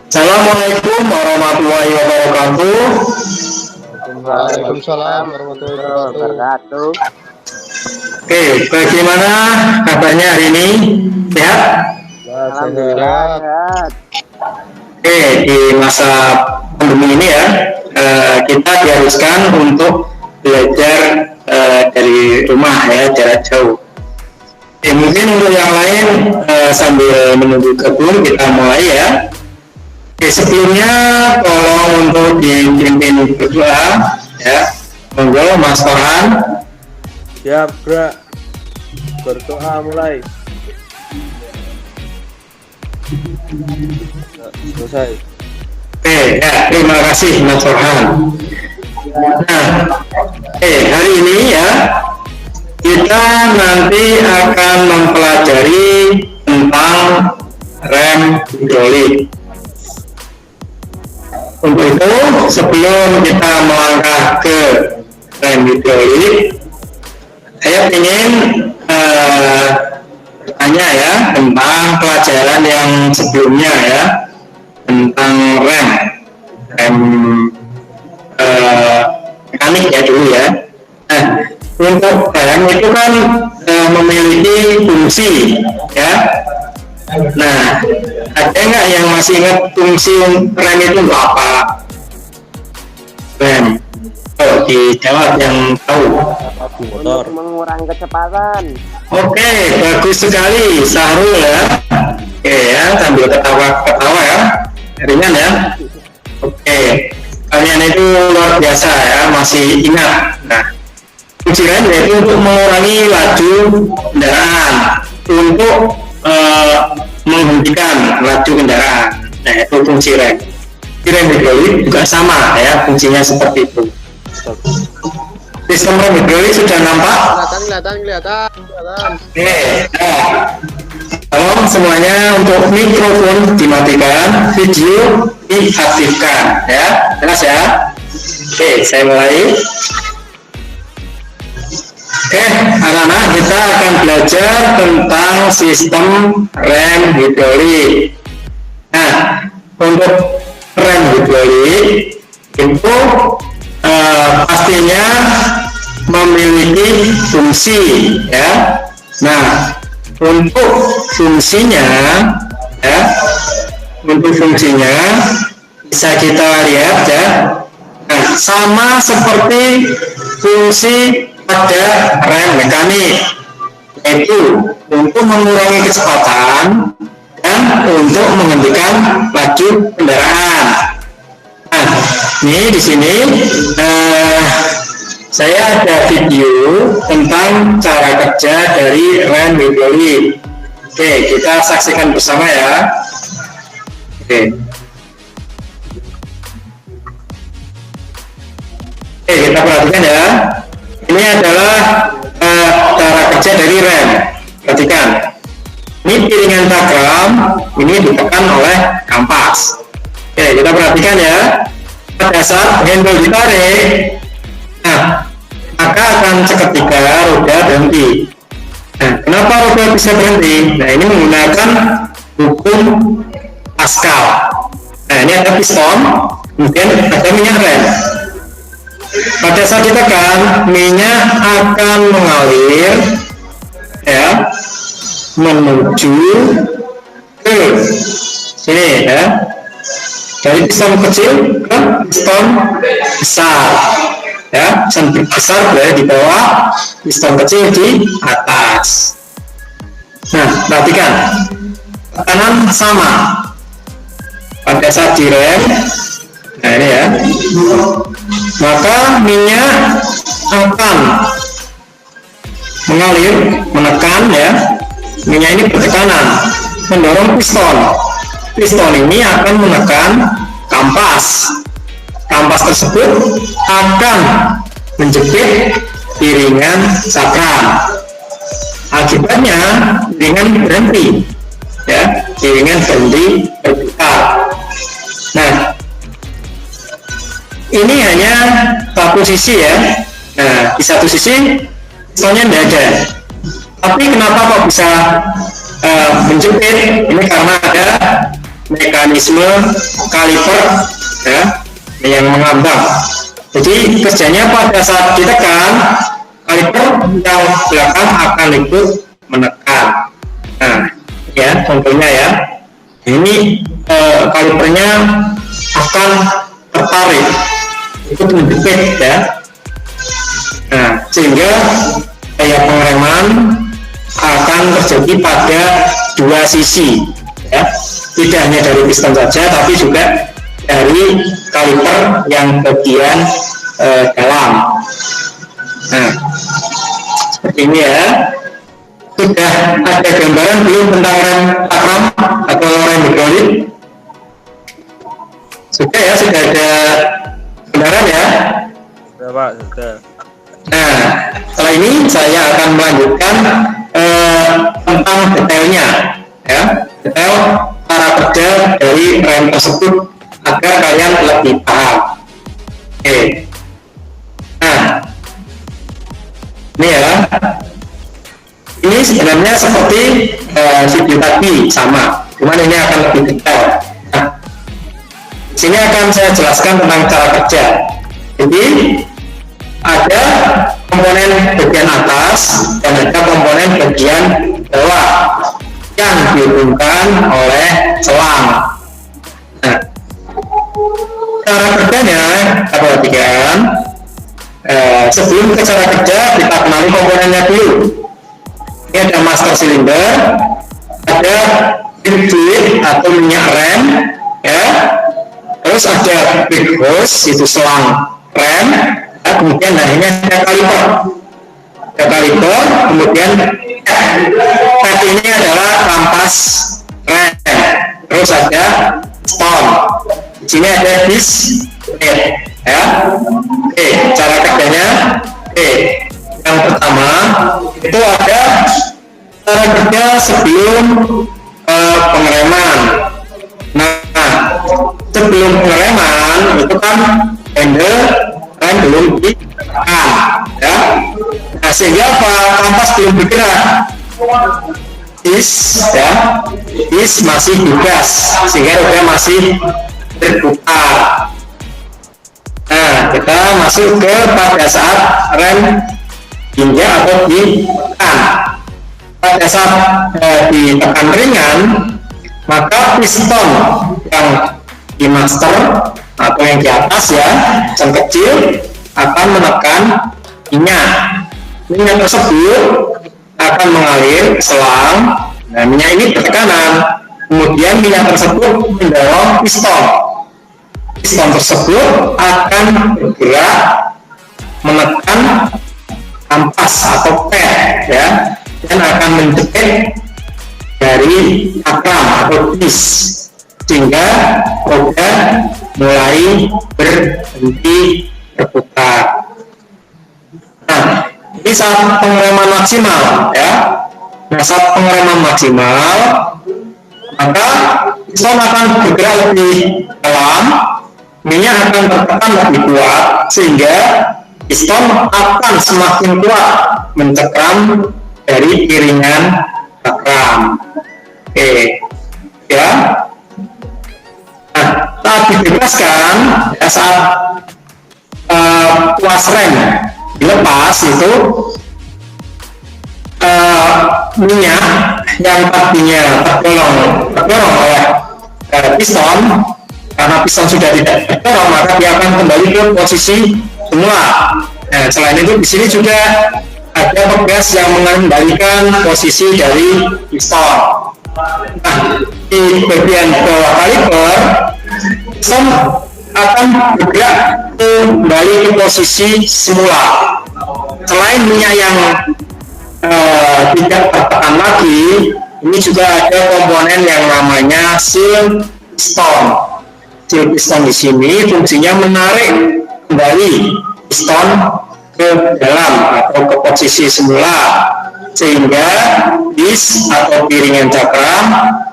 Assalamualaikum warahmatullahi wabarakatuh. Waalaikumsalam warahmatullahi wabarakatuh. Oke, bagaimana kabarnya hari ini? Sehat? Alhamdulillah. Oke, di masa pandemi ini ya, kita diharuskan untuk belajar dari rumah ya, jarak jauh. Oke, mungkin untuk yang lain sambil menunggu gabung kita mulai ya. Oke, sebelumnya tolong untuk dipimpin berdoa ya. Monggo Mas Farhan. Siap, gerak. Berdoa mulai. Selesai. Oke, ya, terima kasih Mas Farhan. Nah, hari ini ya kita nanti akan mempelajari tentang rem hidrolik. Untuk itu, sebelum kita melangkah ke rem hidrolik, saya ingin bertanya ya tentang pelajaran yang sebelumnya ya, tentang rem mekanik ya dulu ya. Nah, untuk rem itu kan memiliki fungsi ya. Nah, ada nggak yang masih ingat fungsi rem itu untuk apa? Rem, dijawab yang tahu. Motor. Untuk mengurangi kecepatan. Oke, bagus sekali, Sahrul ya. Oke ya, sambil ketawa ya, ringan ya. Oke, kalian itu luar biasa ya, masih ingat. Nah, fungsi rem yaitu untuk mengurangi laju kendaraan, untuk menghentikan laju kendaraan. Nah, itu fungsi rem. Rem hidrolik juga sama ya, fungsinya seperti itu. Sistem rem hidrolik sudah nampak? Kelihatan. Oke, nah, tolong semuanya untuk mikrofon dimatikan, video diaktifkan ya, jelas ya. Oke, saya mulai. Oke, anak-anak, kita akan belajar tentang sistem rem hidrolik. Nah, untuk rem hidrolik itu pastinya memiliki fungsi ya. Nah, untuk fungsinya ya, bisa kita lihat ya. Nah, sama seperti fungsi pada rem mekanik, yaitu untuk mengurangi kecepatan dan untuk menghentikan laju kendaraan. Nah, ini di sini saya ada video tentang cara kerja dari rem hidrolik. Oke, kita saksikan bersama ya. Oke, kita perhatikan ya. Ini adalah cara kerja dari rem. Perhatikan. Ini piringan cakram, ini ditekan oleh kampas. Oke, kita perhatikan ya. Pada saat handle ditarik, nah, maka akan seketika roda berhenti. Nah, kenapa roda bisa berhenti? Nah, ini menggunakan hukum Pascal. Nah, ini ada piston, kemudian ada minyak rem. Pada saat ditekan, minyak akan mengalir ya, menuju ke sini ya, dari piston kecil ke piston besar ya. Piston besar berada di bawah, piston kecil di atas. Nah, perhatikan, tekanan sama pada saat direm. Nah ini ya, maka minyak akan mengalir, menekan ya, minyak ini bertekanan, mendorong piston. Piston ini akan menekan kampas. Kampas tersebut akan menjepit piringan sakram. Akibatnya piringan berhenti, ya, piringan berhenti berputar. Nah, ini hanya satu sisi ya. Nah, di satu sisi pistonnya tidak ada. Tapi kenapa kok bisa menjepit? Ini karena ada mekanisme kaliper ya, yang mengambang. Jadi kerjanya pada saat ditekan, kaliper yang belakang akan ikut menekan. Nah, ya contohnya ya, ini kalipernya akan tertarik, ikut menjepit ya. Nah, sehingga daya pengereman akan terjadi pada dua sisi ya. Tidak hanya dari piston saja, tapi juga dari kaliper yang bagian dalam. Nah, seperti ini ya. Sudah ada gambaran belum tentang rem sakram atau rem hidrolik? Sudah ya, sudah ada gambaran ya. Sudah Pak, sudah. Nah, setelah ini saya akan melanjutkan tentang detailnya ya, detail cara kerja dari rem tersebut agar kalian lebih paham. Oke. Nah, ini ya, ini sebenarnya seperti video tadi sama, cuman ini akan lebih detail. Nah, di sini akan saya jelaskan tentang cara kerja. Jadi ada komponen bagian atas dan ada komponen bagian bawah yang dihubungkan oleh selang. Nah, cara kerjanya kita perhatikan. Sebelum ke cara kerja, kita kenali komponennya dulu. Ini ada master cylinder, ada fluid atau minyak rem, ya. Terus ada big hose, itu selang rem. Kemudian ini ada kaliper. Ada kaliper, kemudian pad ini adalah kampas rem. Terus ada piston. Di sini ada disc ya. Oke, cara kerjanya. Oke, yang pertama itu ada cara kerja sebelum pengereman. Nah, sebelum pengereman itu kan handle rem belum ditekan ya. Nah, sehingga apa? Kampas belum bergerak. Ya, masih digas sehingga roda masih berputar. Nah, kita masuk ke pada saat rem diinjak atau ditekan. Pada saat ditekan ringan, maka piston yang di master atau yang di atas ya, yang kecil akan menekan minyak. Minyak tersebut akan mengalir ke selang. Nah, minyak ini bertekanan. Kemudian minyak tersebut mendorong piston. Piston tersebut akan bergerak menekan kampas atau pad ya, dan akan menjepit dari sakram atau disc sehingga roda mulai berhenti berputar. Nah, ini saat pengereman maksimal ya. Nah, saat pengereman maksimal maka piston akan bergerak lebih dalam, minyak akan tertekan lebih kuat sehingga piston akan semakin kuat mencekram dari piringan sakram. Oke ya. Nah, saat dibebaskan ya, saat tuas rem dilepas itu minyak yang tadinya terdorong oleh piston, karena piston sudah tidak terdorong maka dia akan kembali ke posisi semula. Nah, selain itu di sini juga ada pegas yang mengembalikan posisi dari piston. Nah, di bagian bawah kaliper piston akan bergerak kembali ke posisi semula. Selain minyak yang tidak tertekan lagi, ini juga ada komponen yang namanya seal piston. Seal piston di sini fungsinya menarik kembali piston ke dalam atau ke posisi semula, sehingga disk atau piringan cakram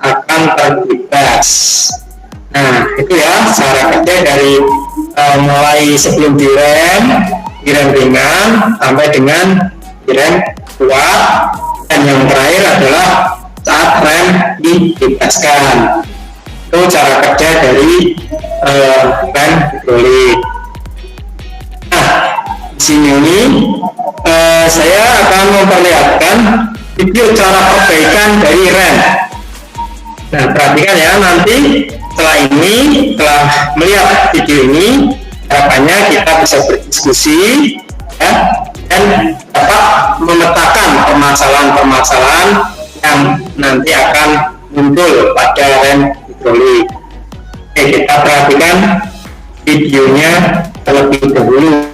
akan terbebas. Nah, itu ya cara kerja dari mulai sebelum direm ringan sampai dengan direm kuat, dan yang terakhir adalah saat rem dibebaskan. Itu cara kerja dari rem hidrolik. Nah, di sini saya akan memperlihatkan video cara perbaikan dari rem. Nah, perhatikan ya, nanti setelah melihat video ini, harapannya kita bisa berdiskusi ya, dan dapat memetakan permasalahan-permasalahan yang nanti akan muncul pada rem hidrolik. Oke, kita perhatikan videonya terlebih dahulu.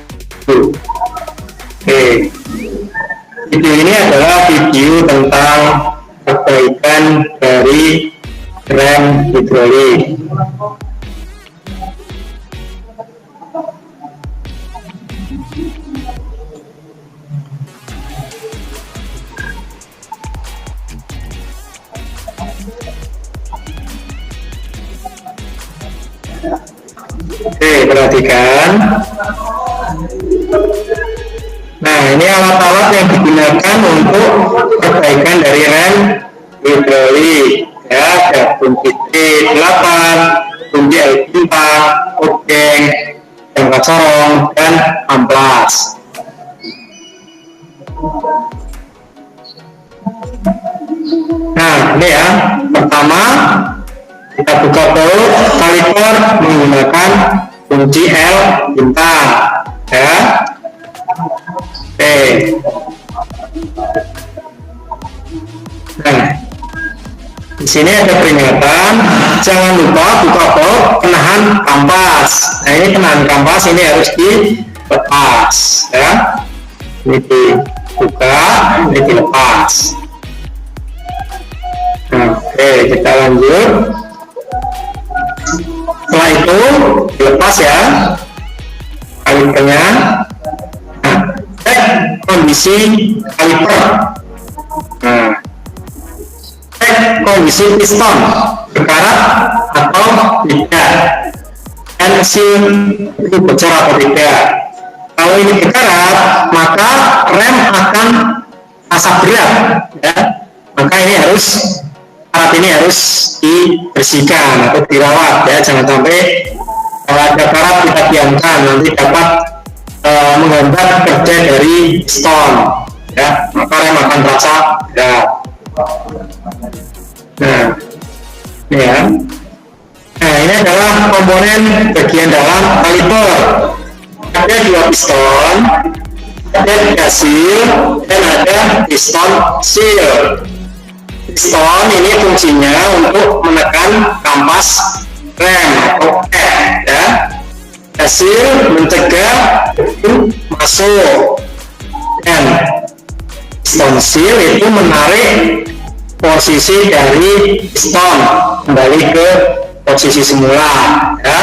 Oke, video ini adalah video tentang perbaikan dari rem hidrolik. Oke, perhatikan. Nah, ini alat-alat yang digunakan untuk perbaikan dari rem hidrolik. Ya, ada kunci T8, kunci L4, obeng, jangka corong, dan amplas. Nah, ini ya, pertama kita buka baut kaliper menggunakan kunci L bintang, ya. Oke. Nah, di sini ada peringatan, jangan lupa buka baut penahan kampas. Nah, ini penahan kampas ini harus dilepas, ya. Ini dibuka, ini dilepas. Nah, oke, kita lanjut. Setelah itu dilepas ya kalipernya. Nah, cek kondisi kaliper. Nah, cek kondisi piston berkarat atau tidak, dan seal itu bocor atau tidak. Kalau ini berkarat, maka rem akan terasa berat, ya. Maka ini alat ini harus dibersihkan atau dirawat, ya. Jangan sampai kalau ada karat kita diamkan, nanti dapat menghambat kerja dari piston, ya. Maka rem akan terasa berat. Nah, ini ya. Nah, ini adalah komponen bagian dalam kaliper. Ada dua piston, ada seal, dan ada piston seal. Piston ini fungsinya untuk menekan kampas rem atau pad, ya. Seal mencegah debu masuk, dan piston seal itu menarik posisi dari piston kembali ke posisi semula, ya.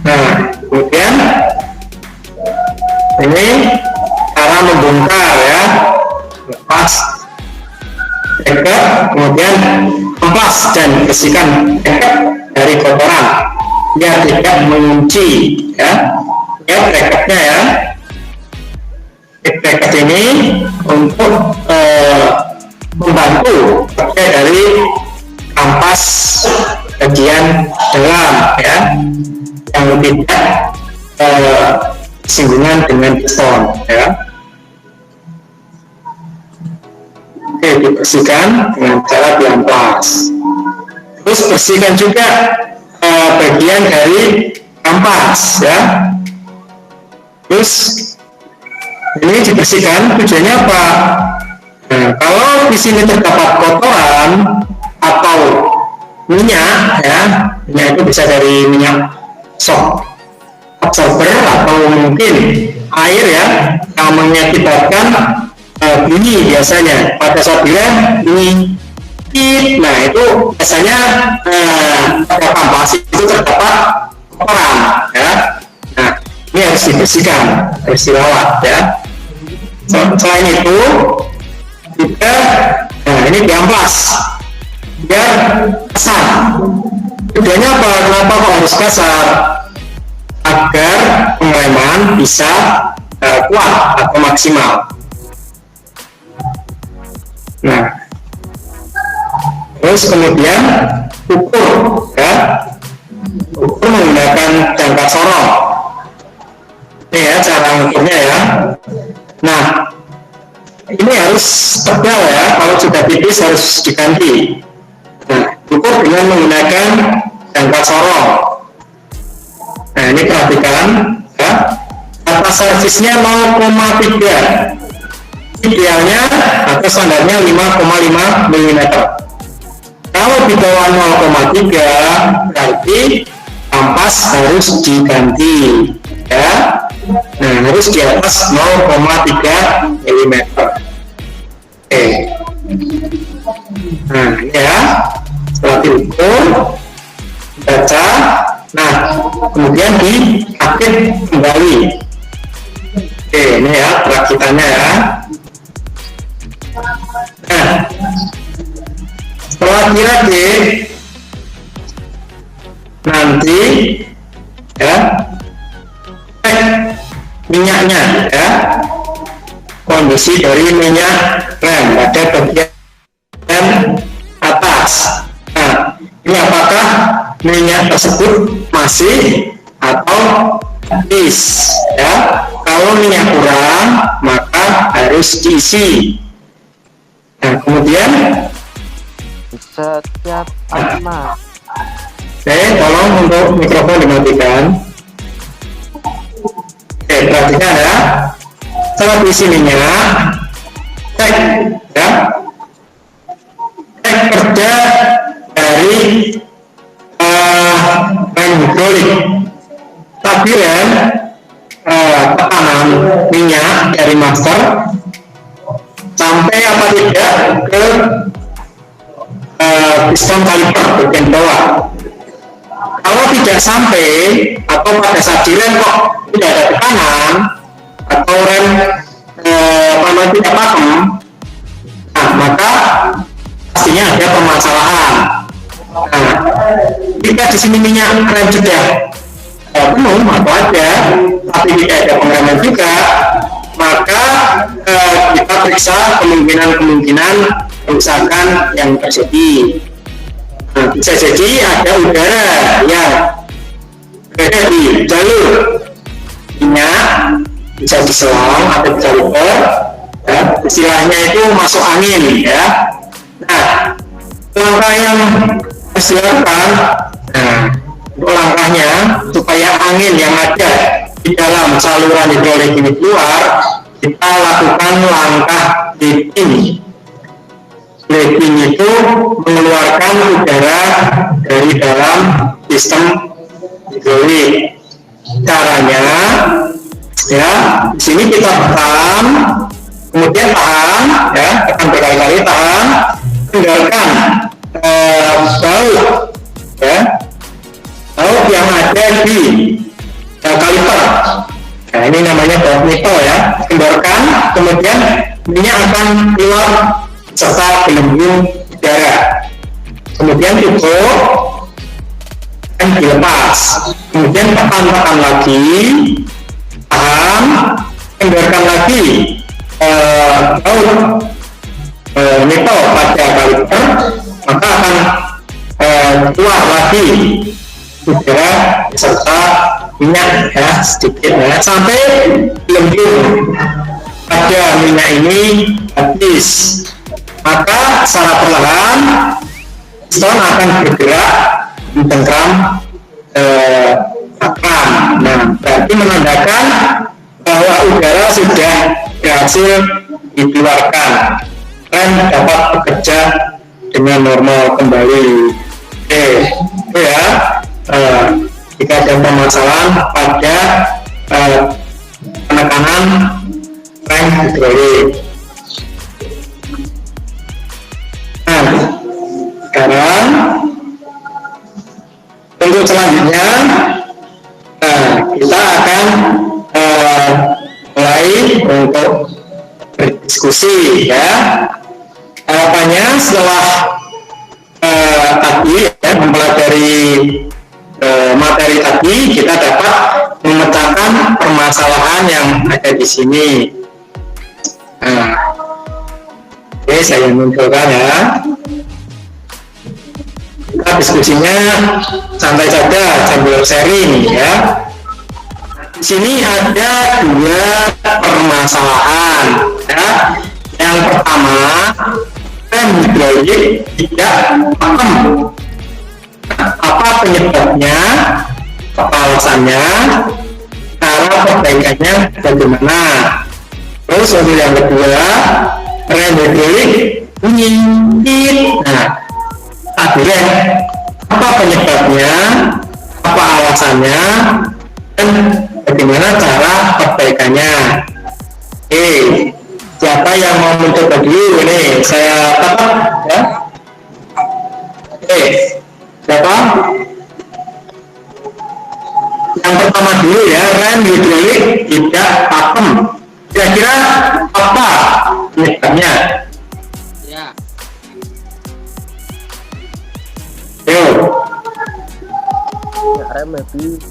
Nah, kemudian ini cara membongkar, ya. Lepas bracket, kemudian amplas dan bersihkan bracket dari kotoran biar tidak mengunci, ya. Ya, bracketnya, ya. Bracket ini untuk membantu kerja dari kampas bagian dalam, ya, yang tidak singgungan dengan piston, ya. Oke, dibersihkan dengan cara diamplas. Terus bersihkan juga bagian dari kampas, ya. Terus ini dibersihkan tujuannya apa? Nah, kalau di sini terdapat kotoran atau minyak ya, minyak itu bisa dari minyak shock absorber atau mungkin air ya yang mengakibatkan bunyi biasanya pada saat dia bunyi. Nah itu biasanya pada kampas itu terdapat kotoran ya. Nah ini harus dibersihkan, harus dirawat ya. Selain itu juga ini diamplas biar kasar. Tujuannya apa? Kenapa kok harus kasar? Agar pengereman bisa kuat atau maksimal. Nah, terus kemudian ukur ya, ukur menggunakan jangkar sorong. Ini ya cara ukurnya ya. Nah, ini harus tebal ya, kalau sudah tipis harus diganti. Nah, ukur dengan menggunakan jangkar sorong. Nah, ini perhatikan ya. Atas servisnya 0,3. Idealnya atau standarnya 5,5 mm. Kalau di bawah 0,3 berarti kampas harus diganti ya. Nah, harus di atas 0,3 mm. Oke. Nah, ini ya. Setelah diukur, baca. Nah, kemudian diaktif kembali. Oke, ini ya perakitannya ya. Nah, setelah dirakit, nanti ya cek minyaknya ya, kondisi dari minyak rem pada bagian atas. Nah, ini apakah minyak tersebut masih atau habis ya. Kalau minyak kurang maka harus diisi. Nah, kemudian setiap lama. Tolong untuk mikrofon dimatikan. Oke, perhatikan ya. Setelah diisi minyak, cek ya, cek kerja dari rem hidrolik. Stabilan tekanan minyak dari master sampai apa tidak ke piston kaliper bagian bawah. Kalau tidak sampai atau pada saat direm kok tidak ada tekanan atau rem tidak pakem, nah maka pastinya ada permasalahan. Nah, jika di sini minyak rem sudah penuh atau ada tapi tidak ada pengereman juga, maka kita periksa kemungkinan kerusakan yang terjadi. Nah, bisa jadi ada udara yang berada di jalur minyak, bisa di selang atau di kaliper ya, istilahnya itu masuk angin ya. Nah, langkah yang harus dilakukan, nah untuk langkahnya supaya angin yang ada di dalam saluran hidrolik ini keluar, kita lakukan langkah leaking. Leaking itu mengeluarkan udara dari dalam sistem hidrolik. Caranya ya, di sini kita tekan, kemudian tahan ya, tekan berkali-kali, tahan, tinggalkan baut ya, baut yang ada di kaliper. Nah, ini namanya baut nipple ya, kendorkan, kemudian minyak akan keluar serta gelembung udara. Kemudian cukup dan dilepas. Kemudian tekan lagi, tahan, kendorkan lagi baut nipple pada kaliper, maka akan keluar lagi udara serta minyak ya, sedikit ya, sampai gelembung pada minyak ini habis. Maka secara perlahan piston akan bergerak mencengkram sakram. Nah, berarti menandakan bahwa udara sudah berhasil dikeluarkan, rem dapat bekerja dengan normal kembali. Oke, itu ya. Jika ada permasalahan pada penekanan rem hidrolik. Nah, sekarang untuk selanjutnya, kita akan mulai untuk berdiskusi ya. Harapannya setelah tadi ya, mempelajari materi tadi, kita dapat memecahkan permasalahan yang ada di sini. Oke, saya munculkan ya. Kita diskusinya santai saja sambil sharing ya. Di sini ada dua permasalahan ya. Yang pertama, rem hidrolik tidak pakem. Apa penyebabnya? Apa alasannya? Cara perbaikannya bagaimana? Terus untuk yang kedua, rem hidrolik bunyi. Nah, akhirnya apa penyebabnya? Apa alasannya? Dan bagaimana cara perbaikannya? Oke, siapa yang mau mencoba dulu ini? Saya tetap ya. Oke, siapa? Yang pertama dulu ya, rem hidrolik tidak pakem. Kira-kira apa penyebabnya? Ya. Yuk. Rem habis.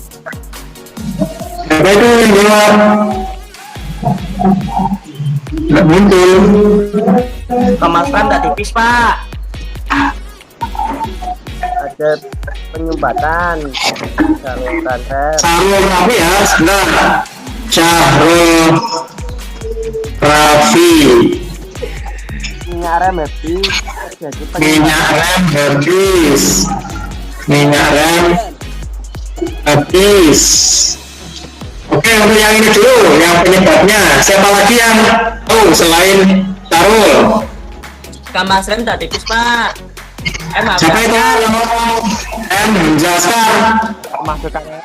Siapa itu yang jawab? Nggak muncul. Kemasan tak tipis pak. Ada penyumbatan saluran rem. Syahrul Rafi ya, sebentar. Syahrul Rafi. Minyak rem habis. Jadi Minyak rem habis. Minyak rem habis. Oke, untuk yang ini dulu, yang penyebabnya. Siapa lagi yang tahu selain Syahrul? Kampas rem tak tipis pak. Siapa itu yang ngomong? Menjelaskan. masukannya.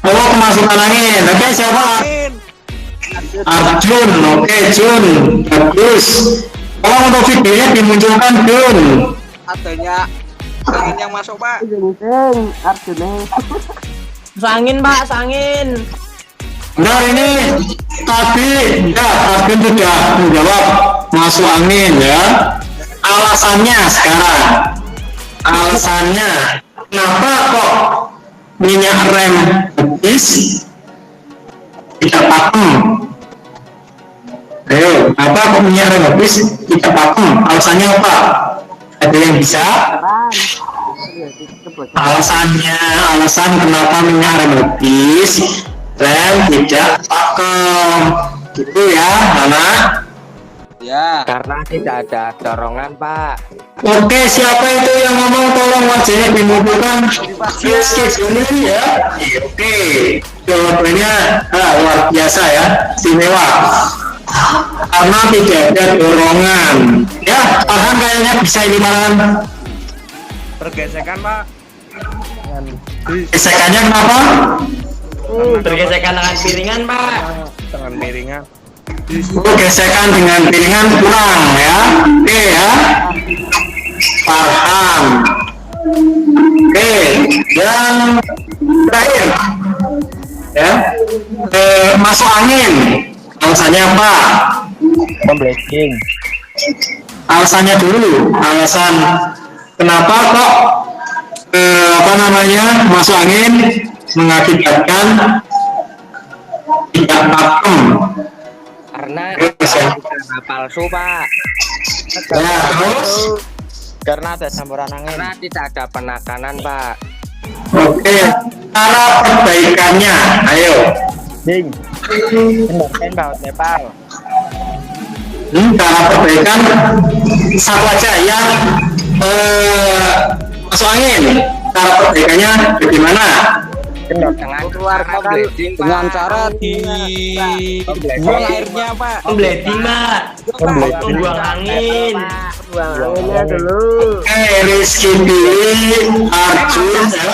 Oh, kemasukan angin. Oke, siapa? Arjun. Oke, Jun. Bagus. Tolong untuk videonya dimunculkan, Jun. Adanya angin yang masuk pak. Jeng Arjuna. Sangin pak, sangin. Benar ini tadi ya Arjun sudah menjawab masuk angin ya. Alasannya sekarang, alasannya kenapa kok minyak rem habis tidak pakem? Ayo, apa kok minyak rem habis tidak pakem? Alasannya apa? Ada yang bisa? Alasan kenapa minyak rem habis, rem tidak pakem, gitu ya, anak? Ya. Karena tidak ada dorongan pak. Oke, siapa itu yang ngomong? Tolong wajahnya dimunculkan. Ini ya. Oke, jawabannya luar biasa ya, istimewa. Karena tidak ada dorongan. Ya, paham kayaknya bisa ini malam. Pergesekan pak. Gesekannya kenapa? Bergesekan dengan piringan pak. Tangan miringan. Oh, gesekan dengan piringan kurang ya. Oke ya. Paham. Oke, yang terakhir ya, masuk angin. Alasannya apa? Pembleking. Alasannya dulu. Alasan kenapa kok masuk angin mengakibatkan tidak pakem? Karena Ya. palsu pak. Ya, terus? Karena ada campuran angin. Karena tidak ada penekanan pak. Oke, cara perbaikannya, ayo. Ding. Kemarin baut Nepal. Cara perbaikan satu aja yang masuk angin. Cara perbaikannya bagaimana? Kendor dengan Keluarkan dengan cara dibuang airnya pak. Pembleding pak. Buang angin. Buang anginnya dulu. Rizky Billy Arjun ya.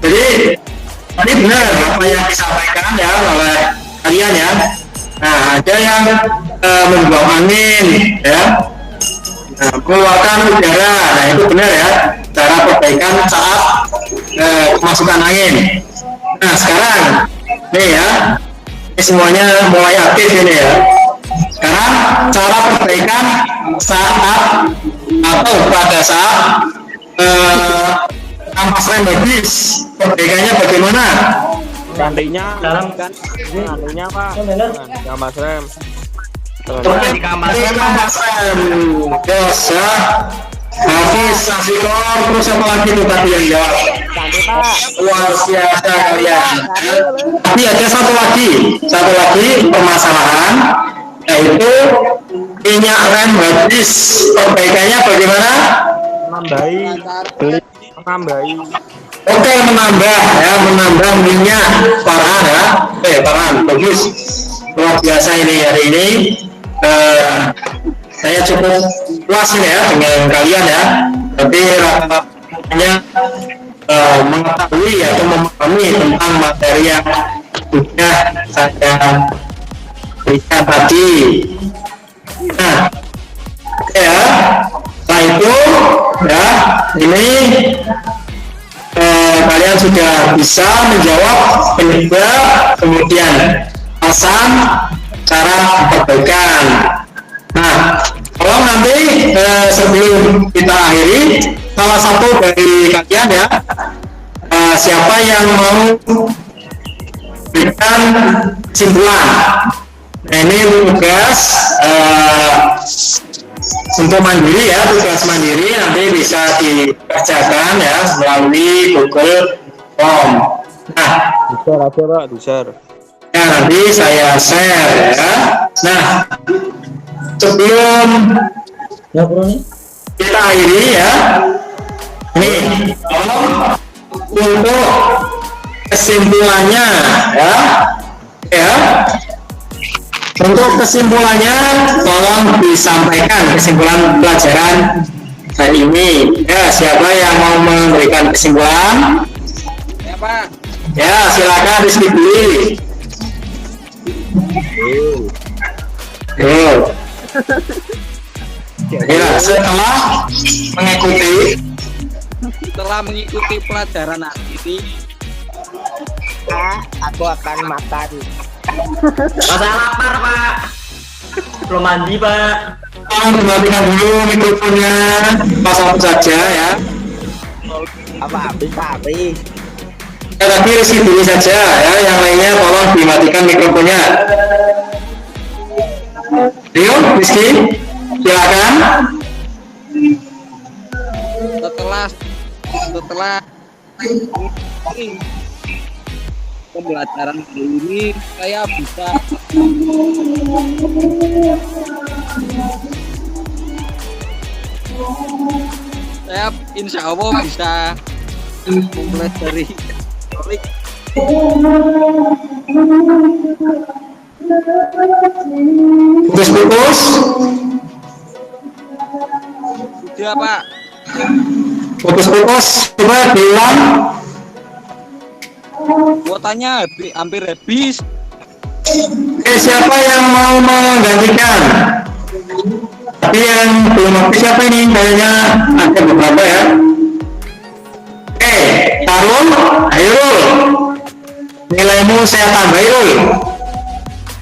Jadi tadi benar apa yang disampaikan ya oleh kalian ya. Nah, ada yang membuang angin ya. Nah, mengeluarkan udara. Nah, itu benar ya. Cara perbaikan saat kemasukan angin. Nah, sekarang nih ya. Ini semuanya mulai aktif ini ya. Sekarang cara perbaikan saat atau pada saat kampas rem habis, perbaikannya bagaimana? Gantinya Dalam kan gantinya apa? Kampas rem. Terkait kampas rem, dosa, habis sasikor, terus apa lagi tuh tadi yang jawab? Ganti Pak. Luar biasa kalian. Tapi ada satu lagi permasalahan, yaitu minyak rem habis, perbaikannya bagaimana? Menambahi. Oke, menambah minyak Farhan ya. Farhan bagus, luar biasa ini hari ini. Saya cukup puas ini ya dengan kalian ya. Tapi rasanya mengetahui atau memahami tentang materi yang sudah saya berikan tadi. Nah, ya, setelah itu ya ini kalian sudah bisa menjawab penyebab, kemudian alasan, cara perbaikan. Nah, kalau nanti sebelum kita akhiri, salah satu dari kalian ya, siapa yang mau berikan kesimpulan. Nah, ini tugas untuk mandiri ya, tugas mandiri nanti bisa dikerjakan ya melalui Google Form. Nah, Share. ya nanti saya share ya. Nah, sebelum kita akhiri ya, nih untuk kesimpulannya ya. Untuk kesimpulannya, tolong disampaikan kesimpulan pelajaran hari ini. Ya, siapa yang mau memberikan kesimpulan? Ya Pak. Ya, silakan Rizky Billy. Ya, setelah mengikuti pelajaran hari ini, Aku akan makan. Masa lapar, Pak. Belum mandi, Pak. tolong dimatikan dulu mikrofonnya, pasang saja ya. Apa habis? Ya, tadi Rizky Billy saja ya, yang lainnya tolong dimatikan mikrofonnya. Rio, Rizky, silakan. Setelah pembelajaran hari ini saya insya Allah bisa mempelajari Putus. sudah Pak. Putus, coba bilang. Kuotanya hampir habis. Siapa yang mau menggantikan? Tapi yang belum habis siapa ini? Kayaknya ada beberapa ya. Tarun, ayo nilaimu saya tambahin Rul.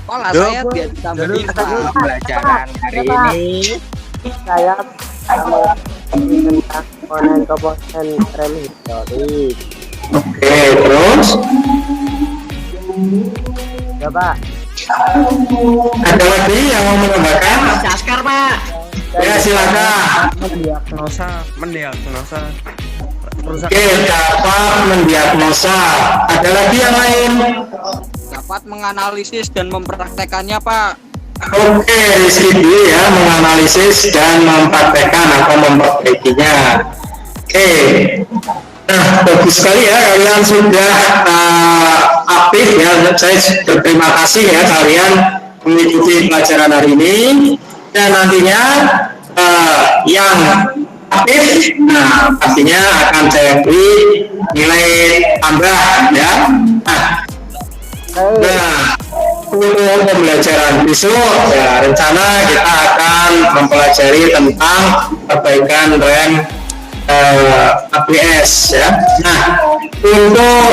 Malah saya tidak ditambahin Pak. Pelajaran hari ini saya tentang komponen rem hidrolik. Oke, terus Ya Pak. ada lagi yang mau menambahkan? Askar, Pak. Ya, silakan. Mendiagnosa Oke, dapat mendiagnosa. Ada lagi yang lain? dapat menganalisis dan mempraktekannya Pak. Oke, Rizky dulu ya, menganalisis dan mempraktekkan atau memperbaikinya. Oke, nah bagus sekali ya, kalian sudah aktif ya. Saya berterima kasih ya kalian mengikuti pelajaran hari ini. Dan nantinya yang aktif, nah pastinya akan saya beri nilai tambah ya. Nah, untuk pembelajaran besok ya rencana kita akan mempelajari tentang perbaikan rem ABS ya. Nah, untuk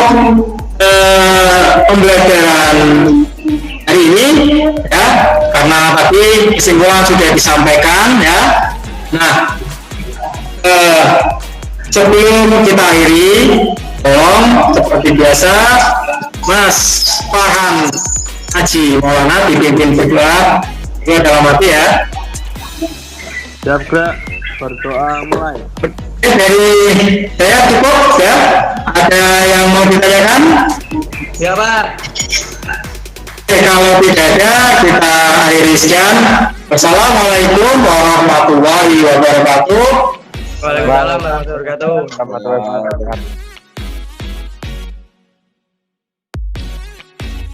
pembelajaran hari ini ya, karena tadi kesimpulan sudah disampaikan ya. Nah, sebelum kita akhiri, tolong seperti biasa Mas Farhan Haji Maulana dipimpin berdoa dalam hati ya. Siap gerak, berdoa mulai. Dari saya cukup ya. Ada yang mau ditanyakan? Ya Pak. Kalau tidak ada, kita akhiri sekian. Wassalamualaikum warahmatullahi wabarakatuh. Waalaikumsalam warahmatullahi wabarakatuh. Warahmatullahi wabarakatuh.